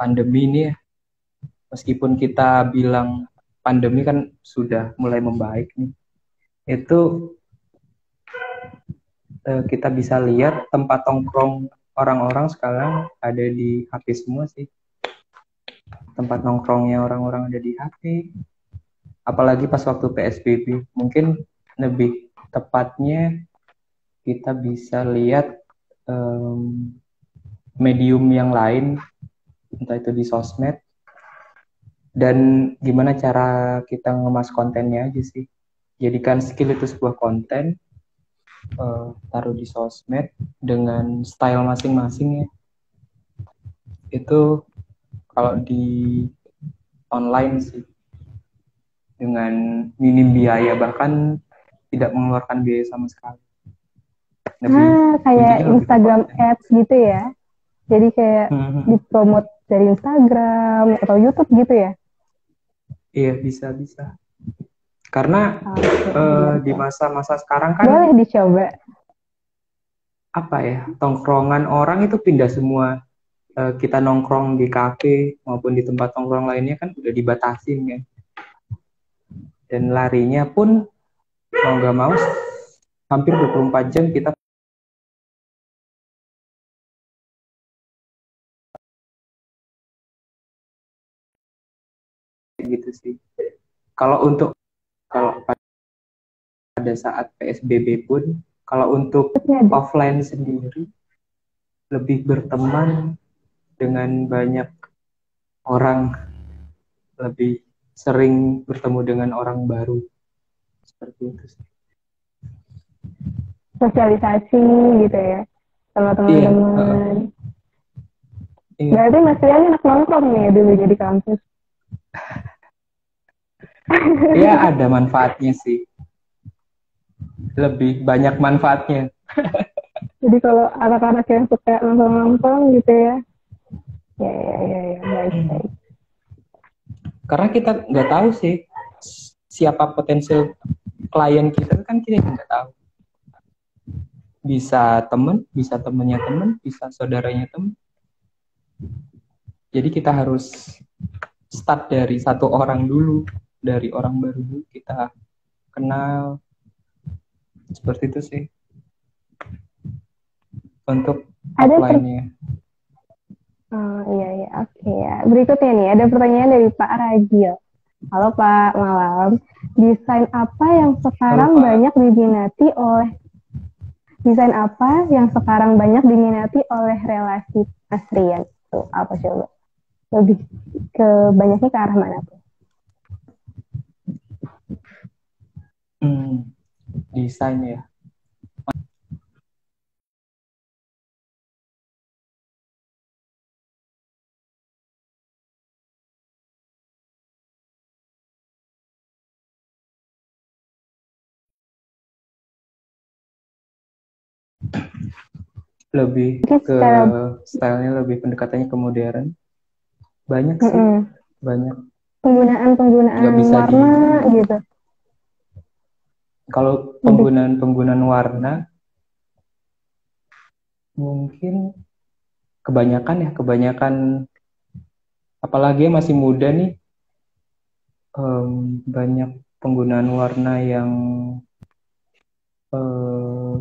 [SPEAKER 2] pandemi ini ya, meskipun kita bilang pandemi kan sudah mulai membaik nih, itu kita bisa lihat tempat tongkrong orang-orang sekarang ada di HP semua sih. Tempat nongkrongnya orang-orang ada di HP. Apalagi pas waktu PSBB, mungkin lebih tepatnya kita bisa lihat um, medium yang lain, entah itu di sosmed, dan gimana cara kita ngemas kontennya aja sih. Jadikan skill itu sebuah konten, taruh di sosmed dengan style masing-masing ya. Itu kalau di online sih dengan minim biaya, bahkan tidak mengeluarkan biaya sama sekali.
[SPEAKER 1] Kayak
[SPEAKER 2] Kuncinya lebih ke
[SPEAKER 1] Instagram
[SPEAKER 2] konten.
[SPEAKER 1] Ads gitu ya. Jadi kayak dipromot dari Instagram atau YouTube gitu ya.
[SPEAKER 2] Iya, bisa. Karena di
[SPEAKER 1] Oke.
[SPEAKER 2] masa-masa sekarang kan
[SPEAKER 1] Boleh dicoba.
[SPEAKER 2] apa ya, tongkrongan orang itu pindah semua. Kita nongkrong di kafe maupun di tempat nongkrong lainnya kan udah dibatasin kan. Dan larinya pun mau nggak mau hampir 24 jam kita gitu sih. Kalau pada saat PSBB pun, kalau untuk
[SPEAKER 1] Tapi ada.
[SPEAKER 2] offline sendiri lebih berteman dengan banyak orang, lebih sering bertemu dengan orang baru seperti itu sih.
[SPEAKER 1] Sosialisasi gitu ya sama
[SPEAKER 2] Iya,
[SPEAKER 1] teman-teman.
[SPEAKER 2] iya,
[SPEAKER 1] Berarti Mas Rian anak nongkrong nih dulu jadi kampus.
[SPEAKER 2] iya ada manfaatnya sih. Lebih banyak manfaatnya.
[SPEAKER 1] Jadi kalau anak-anak yang suka nongkrong-nongkrong gitu ya, ya, baik baik.
[SPEAKER 2] Karena kita nggak tahu sih siapa potensial klien kita kan kita nggak tahu. Bisa temen, bisa temennya temen, bisa saudaranya temen. Jadi kita harus start dari satu orang dulu, dari orang baru dulu kita kenal, seperti itu sih untuk
[SPEAKER 1] Ada
[SPEAKER 2] offline-nya.
[SPEAKER 1] oh, iya, oke ya. Berikutnya nih, ada pertanyaan dari Pak Ragil. Halo Pak, malam. Desain apa yang
[SPEAKER 2] Halo
[SPEAKER 1] sekarang
[SPEAKER 2] Pak,
[SPEAKER 1] banyak diminati oleh Desain apa yang sekarang banyak diminati oleh relasi Mas Rian? Tuh, apa coba? Lebih ke banyaknya ke arah mana tuh?
[SPEAKER 2] desain ya. Lebih
[SPEAKER 1] Mungkin
[SPEAKER 2] ke
[SPEAKER 1] secara
[SPEAKER 2] stylenya, lebih pendekatannya ke modern. Banyak sih,
[SPEAKER 1] mm-mm,
[SPEAKER 2] banyak. Nggak
[SPEAKER 1] penggunaan
[SPEAKER 2] bisa di,
[SPEAKER 1] warna gitu.
[SPEAKER 2] kalau
[SPEAKER 1] Lebih
[SPEAKER 2] penggunaan warna mungkin kebanyakan apalagi yang masih muda nih, banyak penggunaan warna yang eh,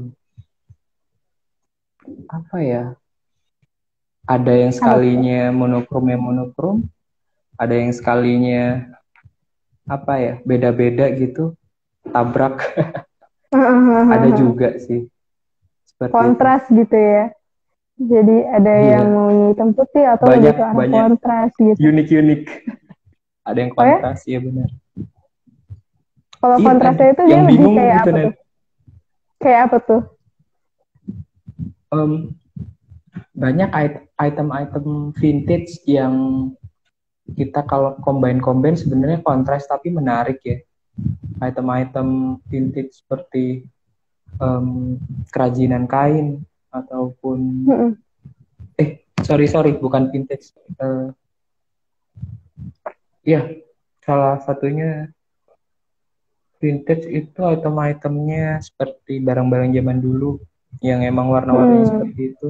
[SPEAKER 2] apa ya, ada yang
[SPEAKER 1] apa tuh?
[SPEAKER 2] sekalinya monokrom, ada yang sekalinya apa ya, beda-beda gitu, tabrak. Ada juga sih seperti itu.
[SPEAKER 1] Kontras gitu ya. Jadi ada yang
[SPEAKER 2] Iya,
[SPEAKER 1] maunya hitam putih atau lebih
[SPEAKER 2] banyak
[SPEAKER 1] ke arah
[SPEAKER 2] banyak
[SPEAKER 1] kontras gitu.
[SPEAKER 2] unik-unik. Ada yang
[SPEAKER 1] Oh ya?
[SPEAKER 2] kontras ya, benar.
[SPEAKER 1] Kalau
[SPEAKER 2] Iya tadi
[SPEAKER 1] kontrasnya itu dia
[SPEAKER 2] yang
[SPEAKER 1] lebih
[SPEAKER 2] bingung
[SPEAKER 1] kayak
[SPEAKER 2] itu
[SPEAKER 1] apa tuh?
[SPEAKER 2] nanti.
[SPEAKER 1] Kayak apa tuh?
[SPEAKER 2] Banyak item-item vintage yang kita kalau combine sebenarnya kontras tapi menarik ya. Item-item vintage seperti kerajinan kain ataupun
[SPEAKER 1] Mm-mm.
[SPEAKER 2] sorry bukan vintage. Ya, salah satunya vintage itu item-itemnya seperti barang-barang zaman dulu yang emang warna-warninya
[SPEAKER 1] Mm-mm.
[SPEAKER 2] seperti itu.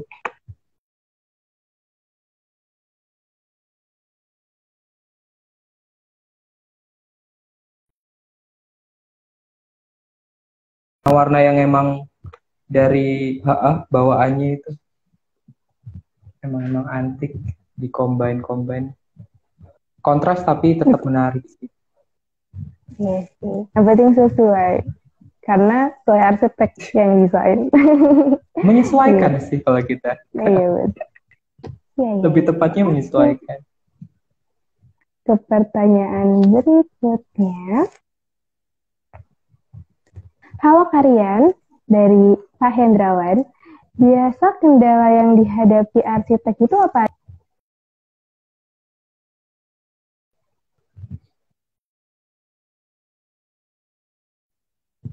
[SPEAKER 2] Warna yang emang dari bawaannya itu emang antik, di combine kontras tapi tetap menarik sih.
[SPEAKER 1] Iya sih. Yang penting sesuai. Karena sesuai arsitek yang desain. Iya,
[SPEAKER 2] Menyesuaikan sih kalau kita,
[SPEAKER 1] iya betul. Iya,
[SPEAKER 2] lebih
[SPEAKER 1] iya.
[SPEAKER 2] tepatnya
[SPEAKER 1] Oke,
[SPEAKER 2] menyesuaikan.
[SPEAKER 1] ke pertanyaan berikutnya. Halo Karian, dari Pak Hendrawan. Biasa kendala yang dihadapi arsitek itu apa?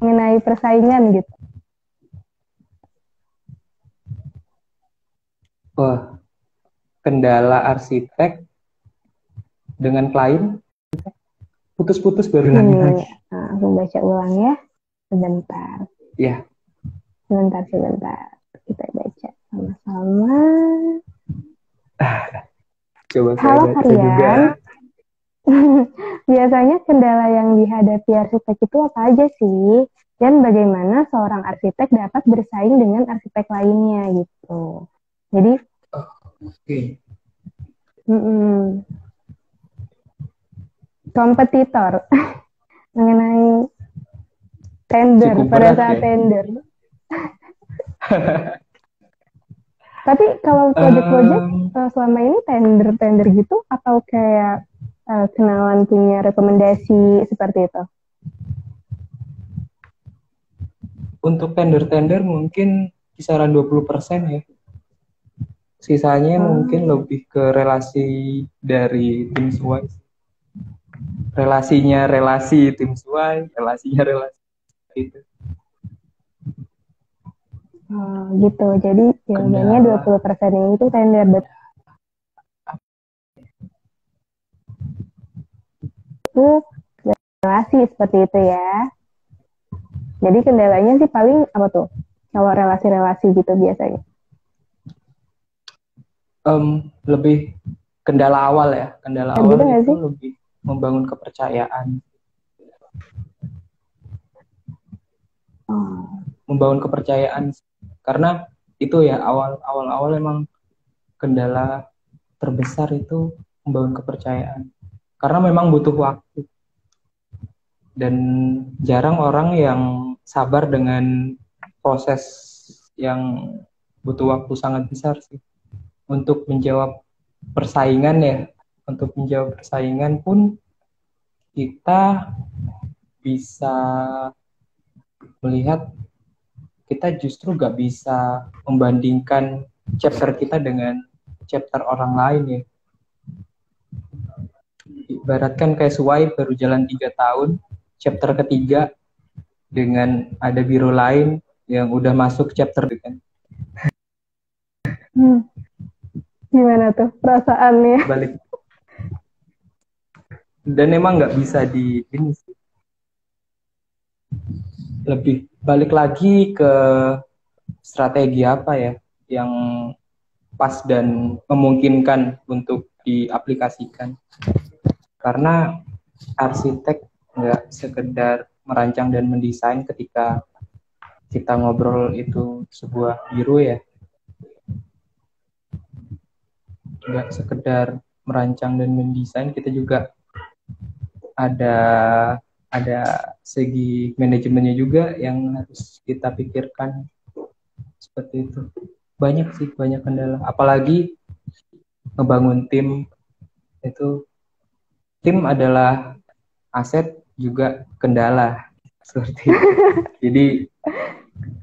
[SPEAKER 1] Mengenai persaingan gitu.
[SPEAKER 2] Wah, kendala arsitek dengan klien putus-putus baru
[SPEAKER 1] Ini,
[SPEAKER 2] lagi.
[SPEAKER 1] aku baca ulang ya. Sebentar,
[SPEAKER 2] Ya,
[SPEAKER 1] sebentar. Kita baca sama-sama.
[SPEAKER 2] coba saya
[SPEAKER 1] Halo
[SPEAKER 2] baca juga.
[SPEAKER 1] Karian, biasanya kendala yang dihadapi arsitek itu apa aja sih? dan bagaimana seorang arsitek dapat bersaing dengan arsitek lainnya gitu. Jadi,
[SPEAKER 2] Oke.
[SPEAKER 1] kompetitor mengenai tender
[SPEAKER 2] Cukup
[SPEAKER 1] pada
[SPEAKER 2] berat
[SPEAKER 1] saat
[SPEAKER 2] ya.
[SPEAKER 1] tender. Tapi kalau project-project
[SPEAKER 2] Em,
[SPEAKER 1] selama ini tender-tender gitu atau kayak kenalan punya rekomendasi seperti itu?
[SPEAKER 2] untuk tender-tender mungkin kisaran 20% ya. Sisanya mungkin
[SPEAKER 1] Oh,
[SPEAKER 2] lebih ke relasi dari tim suai. Relasinya relasi tim suai, relasinya relasi itu.
[SPEAKER 1] gitu. Jadi jawabannya
[SPEAKER 2] Kendala
[SPEAKER 1] 20% itu tender itu relasi seperti itu ya. Jadi kendalanya sih paling apa tuh? Kalau relasi-relasi gitu biasanya.
[SPEAKER 2] lebih kendala awal ya. Kendala
[SPEAKER 1] Kayak
[SPEAKER 2] awal
[SPEAKER 1] gitu nggak
[SPEAKER 2] itu
[SPEAKER 1] sih?
[SPEAKER 2] lebih membangun kepercayaan.
[SPEAKER 1] Oh,
[SPEAKER 2] Membangun kepercayaan karena itu ya awal-awal emang kendala terbesar itu membangun kepercayaan. Karena memang butuh waktu dan jarang orang yang sabar dengan proses yang butuh waktu sangat besar sih untuk menjawab persaingan ya. Untuk menjawab persaingan pun kita bisa melihat kita justru gak bisa membandingkan chapter kita dengan chapter orang lain ya. Ibaratkan kayak Suai baru jalan 3 tahun, chapter ketiga dengan ada biro lain yang udah masuk chapter kan.
[SPEAKER 1] gimana tuh perasaannya?
[SPEAKER 2] Balik dan emang nggak bisa di ini sih. Lebih balik lagi ke strategi apa ya yang pas dan memungkinkan untuk diaplikasikan. Karena arsitek nggak sekedar merancang dan mendesain ketika kita ngobrol itu sebuah biro ya, nggak sekedar merancang dan mendesain, kita juga ada ada segi manajemennya juga yang harus kita pikirkan seperti itu. Banyak sih, banyak kendala. Apalagi ngebangun tim itu, tim adalah aset juga kendala seperti itu. Jadi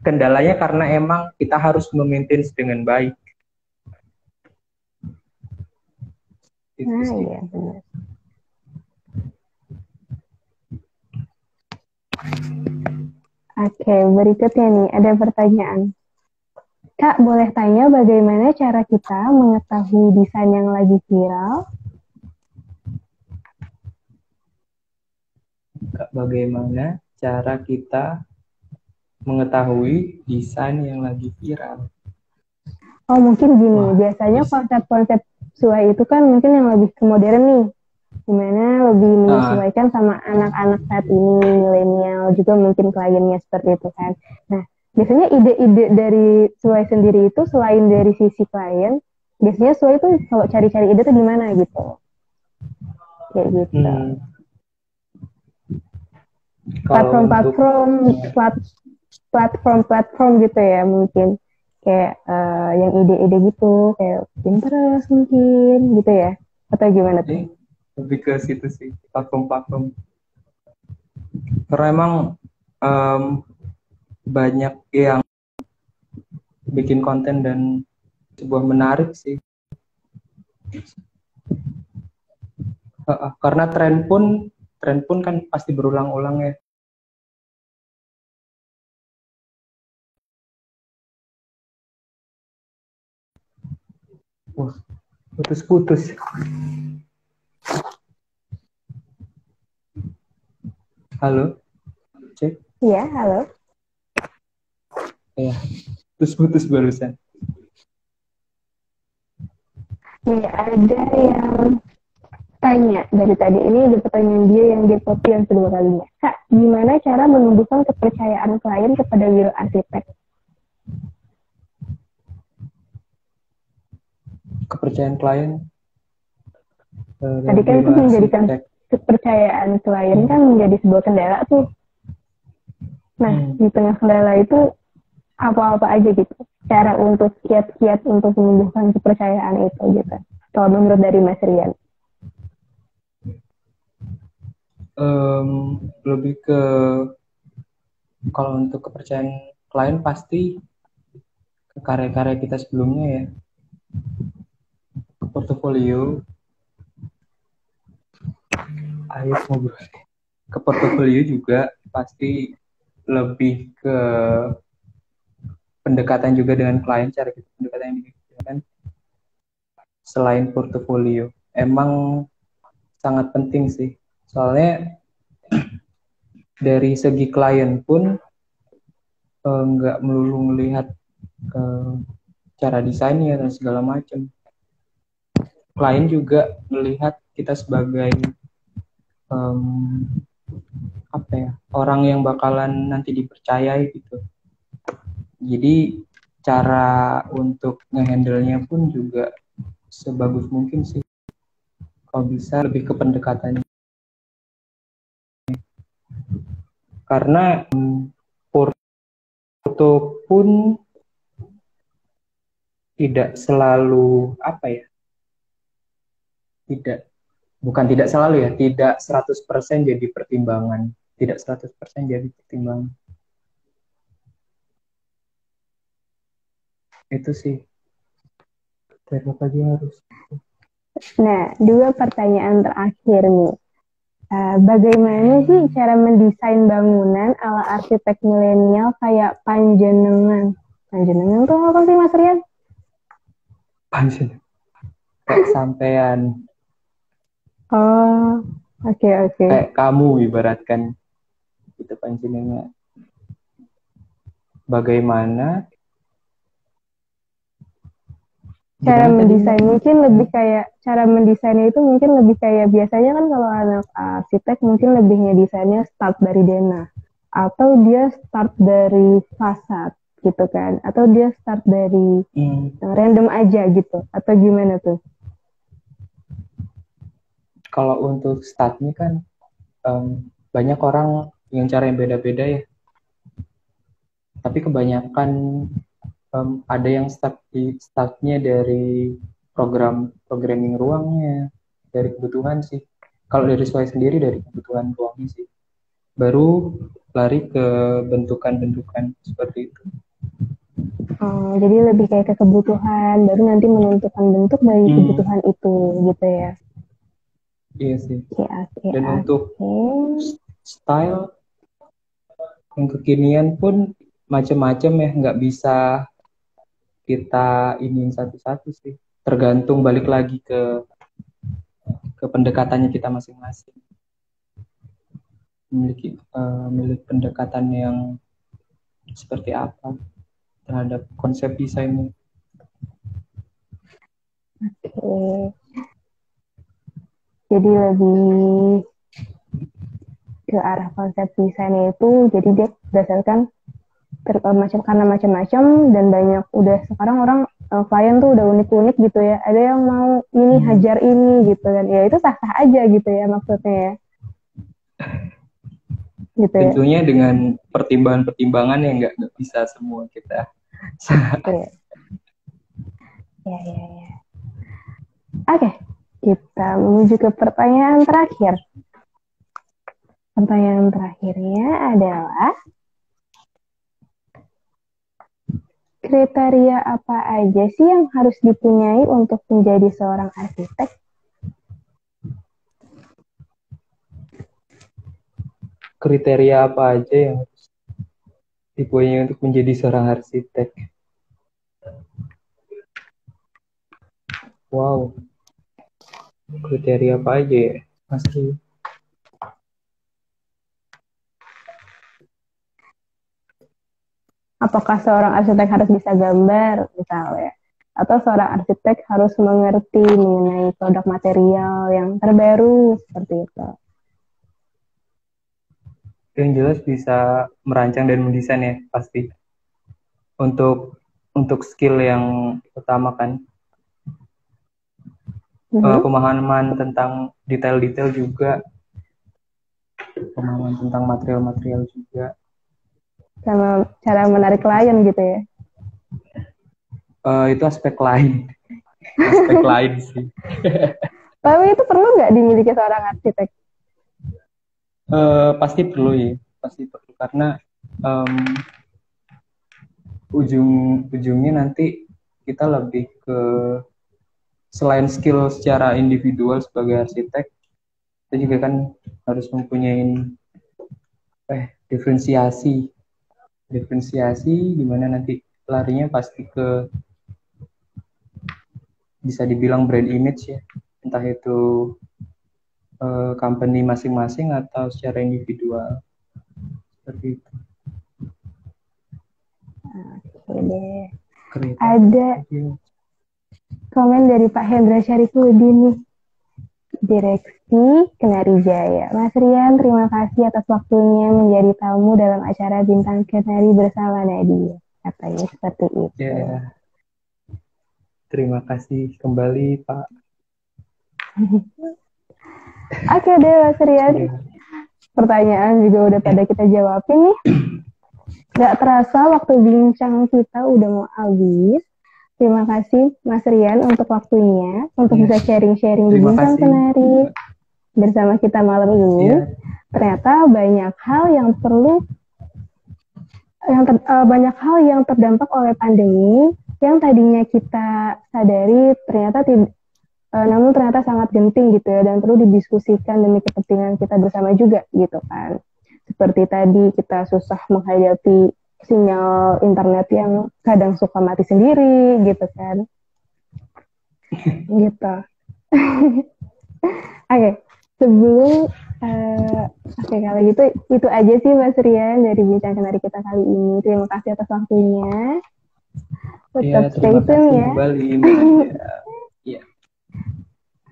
[SPEAKER 2] kendalanya karena emang kita harus memaintain dengan baik. Itu
[SPEAKER 1] Nah
[SPEAKER 2] sih.
[SPEAKER 1] iya benar. Oke, berikutnya nih ada pertanyaan. Kak, boleh tanya bagaimana cara kita mengetahui desain yang lagi viral?
[SPEAKER 2] Bagaimana cara kita mengetahui desain yang lagi viral?
[SPEAKER 1] Oh, mungkin gini,
[SPEAKER 2] Wah,
[SPEAKER 1] biasanya
[SPEAKER 2] bisa.
[SPEAKER 1] konsep-konsep sesuai itu kan mungkin yang lebih ke modern nih, dimana lebih
[SPEAKER 2] Ah,
[SPEAKER 1] menyesuaikan sama anak-anak saat ini, milenial, juga mungkin kliennya seperti itu kan. Nah, biasanya ide-ide dari Suai sendiri itu selain dari sisi klien, biasanya Suai itu kalau cari-cari ide tuh di mana gitu, kayak gitu.
[SPEAKER 2] hmm, kalau untuk
[SPEAKER 1] Platform-platform, platform-platform gitu ya mungkin kayak yang ide-ide gitu kayak Pinterest mungkin gitu ya atau gimana tuh?
[SPEAKER 2] lebih ke situ sih, platform-platform. Karena emang em, banyak yang bikin konten dan sebuah menarik sih. Karena tren pun kan pasti berulang-ulang ya. Wah, putus-putus. Halo, cek.
[SPEAKER 1] Iya, halo.
[SPEAKER 2] Ya, putus-putus barusan.
[SPEAKER 1] Iya, ada yang Tanya dari tadi ini ada pertanyaan dia yang dia copy yang kedua kalinya. Kak, gimana cara menumbuhkan kepercayaan klien kepada biro arsitek?
[SPEAKER 2] Kepercayaan klien
[SPEAKER 1] Tadi kan
[SPEAKER 2] biro
[SPEAKER 1] itu menjadikan
[SPEAKER 2] arsitek.
[SPEAKER 1] kepercayaan klien kan menjadi sebuah kendala tuh. Nah, di tengah kendala itu apa-apa aja gitu. Cara untuk kiat-kiat untuk menumbuhkan kepercayaan itu gitu. Kalau menurut dari Mas Rian.
[SPEAKER 2] Lebih ke kalau untuk kepercayaan klien pasti ke karya-karya kita sebelumnya ya, ke portofolio. Ayo ngobrol. Ke portofolio juga pasti lebih ke pendekatan juga dengan klien, cara kita pendekatan yang dilakukan selain portofolio. Emang sangat penting sih. Soalnya dari segi klien pun nggak melulu melihat cara desainnya dan segala macam. Klien juga melihat kita sebagai apa ya, orang yang bakalan nanti dipercayai gitu. Jadi cara untuk ngehandle-nya pun juga sebagus mungkin sih. Kalau bisa lebih ke pendekatannya. Karena foto pun tidak selalu apa ya? Tidak bukan tidak selalu ya, tidak 100% jadi pertimbangan. Tidak 100% jadi pertimbangan. Itu sih. Tetap aja harus.
[SPEAKER 1] Nah, dua pertanyaan terakhir nih. Bagaimana sih cara mendesain bangunan ala arsitek milenial kayak Panjenengan? Panjenengan tuh apa sih Mas Rian?
[SPEAKER 2] Pansin. Kayak sampean.
[SPEAKER 1] Oh, oke.
[SPEAKER 2] Kayak kamu ibaratkan itu panjenengan. Bagaimana
[SPEAKER 1] Cara
[SPEAKER 2] gimana tadi
[SPEAKER 1] mendesain
[SPEAKER 2] Mbak?
[SPEAKER 1] mungkin lebih kayak cara mendesainnya itu mungkin lebih kayak biasanya kan kalau anak arsitek mungkin lebihnya desainnya start dari denah atau dia start dari fasad gitu kan atau dia start dari random aja gitu atau gimana tuh?
[SPEAKER 2] Kalau untuk startnya kan banyak orang yang cara yang beda-beda ya. Tapi kebanyakan ada yang startnya dari programming ruangnya, dari kebutuhan sih. Kalau dari saya sendiri dari kebutuhan ruangnya sih. Baru lari ke bentukan-bentukan seperti itu.
[SPEAKER 1] Oh, jadi lebih kayak ke kebutuhan, baru nanti menentukan bentuk dari kebutuhan itu, gitu ya.
[SPEAKER 2] Iya sih.
[SPEAKER 1] Oke.
[SPEAKER 2] Dan untuk style yang kekinian pun macam-macam ya, nggak bisa kita ingin satu-satu sih. Tergantung balik lagi ke pendekatannya kita masing-masing. Memiliki pendekatan yang seperti apa terhadap konsep desainnya.
[SPEAKER 1] Oke. Jadi lebih ke arah konsep desainnya itu, jadi dia berdasarkan karena macam-macam dan banyak udah sekarang orang klien tuh udah unik-unik gitu ya. Ada yang mau ini hajar ini gitu kan. Ya itu sah-sah aja gitu ya maksudnya ya. Gitu
[SPEAKER 2] tentunya ya. Dengan pertimbangan-pertimbangan yang nggak bisa semua kita.
[SPEAKER 1] Ya. Oke, kita menuju ke pertanyaan terakhir. Pertanyaan terakhirnya adalah kriteria apa aja sih yang harus dipunyai untuk menjadi seorang arsitek?
[SPEAKER 2] Kriteria apa aja yang harus dipunyai untuk menjadi seorang arsitek? Wow, kriteria apa aja ya? Masih.
[SPEAKER 1] Apakah seorang arsitek harus bisa gambar, misalnya? Atau seorang arsitek harus mengerti mengenai produk material yang terbaru seperti itu.
[SPEAKER 2] Yang jelas bisa merancang dan mendesain ya pasti. Untuk skill yang utama kan. Pemahaman tentang detail-detail juga, pemahaman tentang material-material juga.
[SPEAKER 1] Sama cara menarik klien gitu ya.
[SPEAKER 2] Itu aspek lain. Aspek lain sih.
[SPEAKER 1] Tapi itu perlu nggak dimiliki seorang arsitek?
[SPEAKER 2] Pasti perlu ya, pasti perlu karena ujungnya nanti kita lebih ke selain skill secara individual sebagai arsitek, kita juga kan harus mempunyai diferensiasi gimana nanti larinya pasti ke bisa dibilang brand image ya, entah itu company masing-masing atau secara individual seperti itu.
[SPEAKER 1] Oke deh. Ada komen dari Pak Hendra Syarifudin nih. Direksi Kenari Jaya. Mas Rian, terima kasih atas waktunya menjadi tamu dalam acara Bintang Kenari bersama Nadia. Katanya seperti itu.
[SPEAKER 2] Ya. Terima kasih kembali, Pak.
[SPEAKER 1] Oke deh, Mas Rian. Pertanyaan juga udah pada kita jawabin nih. Gak terasa waktu bincang kita udah mau habis. Terima kasih Mas Rian untuk waktunya, untuk bisa sharing-sharing di Bintang Kenari bersama kita malam ini. Ternyata banyak hal yang banyak hal yang terdampak oleh pandemi yang tadinya kita sadari namun ternyata sangat genting gitu ya, dan perlu didiskusikan demi kepentingan kita bersama juga gitu kan. Seperti tadi kita susah menghadapi sinyal internet yang kadang suka mati sendiri gitu kan. Gitu. Oke, sebelum oke, kalau gitu itu aja sih Mas Rian dari Bincang Kenari kita kali ini. Terima kasih atas waktunya. Tetap stay tune ya.
[SPEAKER 2] Iya.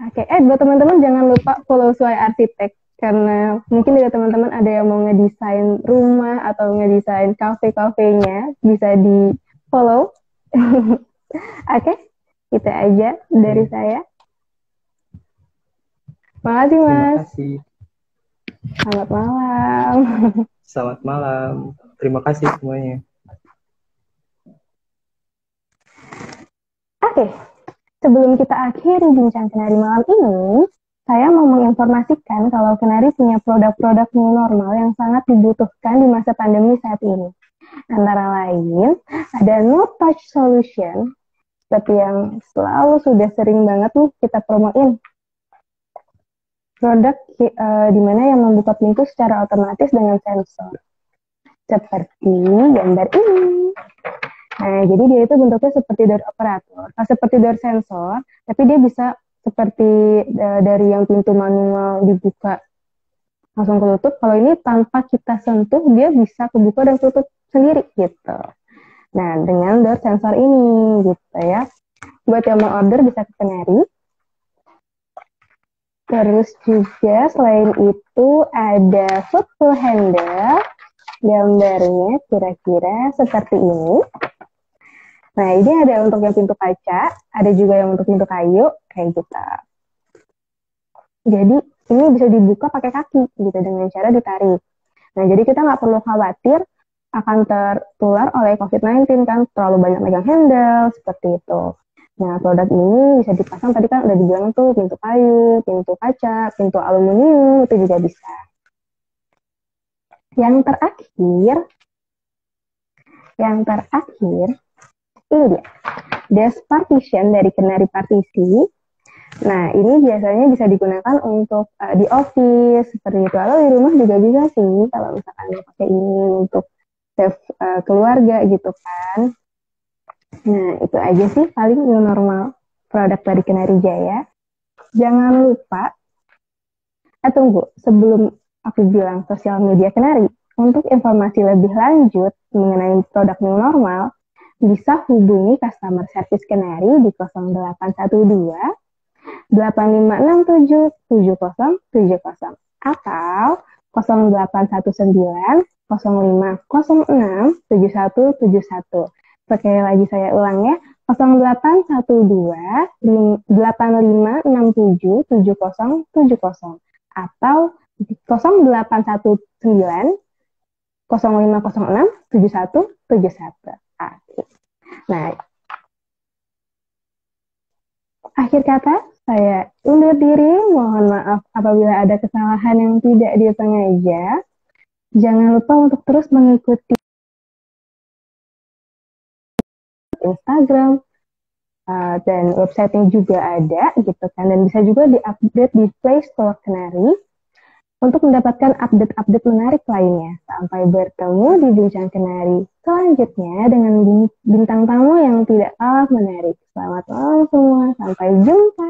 [SPEAKER 1] Oke, buat teman-teman jangan lupa follow Suai Arsitek, karena mungkin dari teman-teman ada yang mau ngedesain rumah atau ngedesain kafe-kafenya, bisa di follow. Oke, itu aja dari saya. Makasih Mas.
[SPEAKER 2] Terima kasih.
[SPEAKER 1] Selamat malam.
[SPEAKER 2] Selamat malam. Terima kasih semuanya.
[SPEAKER 1] Oke, sebelum kita akhiri Bincang Kenari malam ini, saya mau menginformasikan kalau Kenari punya produk-produk new normal yang sangat dibutuhkan di masa pandemi saat ini. Antara lain, ada No Touch Solution, seperti yang selalu sudah sering banget nih kita promoin. Produk di mana yang membuka pintu secara otomatis dengan sensor. Seperti gambar ini. Nah, jadi dia itu bentuknya seperti door operator, seperti door sensor, tapi dia bisa seperti dari yang pintu manual dibuka langsung ketutup. Kalau ini tanpa kita sentuh, dia bisa kebuka dan tutup sendiri gitu. Nah, dengan door sensor ini gitu ya. Buat yang mau order bisa ke Kenari. Terus juga selain itu ada footstool handle, gambarnya kira-kira seperti ini. Nah, ini ada untuk yang pintu kaca, ada juga yang untuk pintu kayu, kayak gitu. Jadi, ini bisa dibuka pakai kaki, gitu, dengan cara ditarik. Nah, jadi kita nggak perlu khawatir akan tertular oleh COVID-19, kan, terlalu banyak megang handle, seperti itu. Nah, produk ini bisa dipasang, tadi kan udah dibilang tuh, pintu kayu, pintu kaca, pintu aluminium, itu juga bisa. Yang terakhir, ini dia, desk partition dari Kenari Partisi. Nah, ini biasanya bisa digunakan untuk di office, seperti itu. Atau di rumah juga bisa sih, kalau misalkan mau pakai ini untuk save keluarga gitu kan. Nah, itu aja sih paling new normal produk dari Kenari Jaya. Jangan lupa, tunggu, sebelum aku bilang sosial media Kenari, untuk informasi lebih lanjut mengenai produk new normal, bisa hubungi customer service Kenari di 0812 8567 7070 atau 0819 0506 7171. Sekali lagi saya ulang ya, 0812 8567 7070 atau 0819 0506 7171. Nah, akhir kata, saya undur diri. Mohon maaf apabila ada kesalahan yang tidak disengaja. Jangan lupa untuk terus mengikuti Instagram, dan websitenya juga ada gitu kan, dan bisa juga diupdate di Play Store Kenari untuk mendapatkan update-update menarik lainnya. Sampai bertemu di Bincang Kenari selanjutnya dengan bintang tamu yang tidak kalah menarik. Selamat malam semua, sampai jumpa.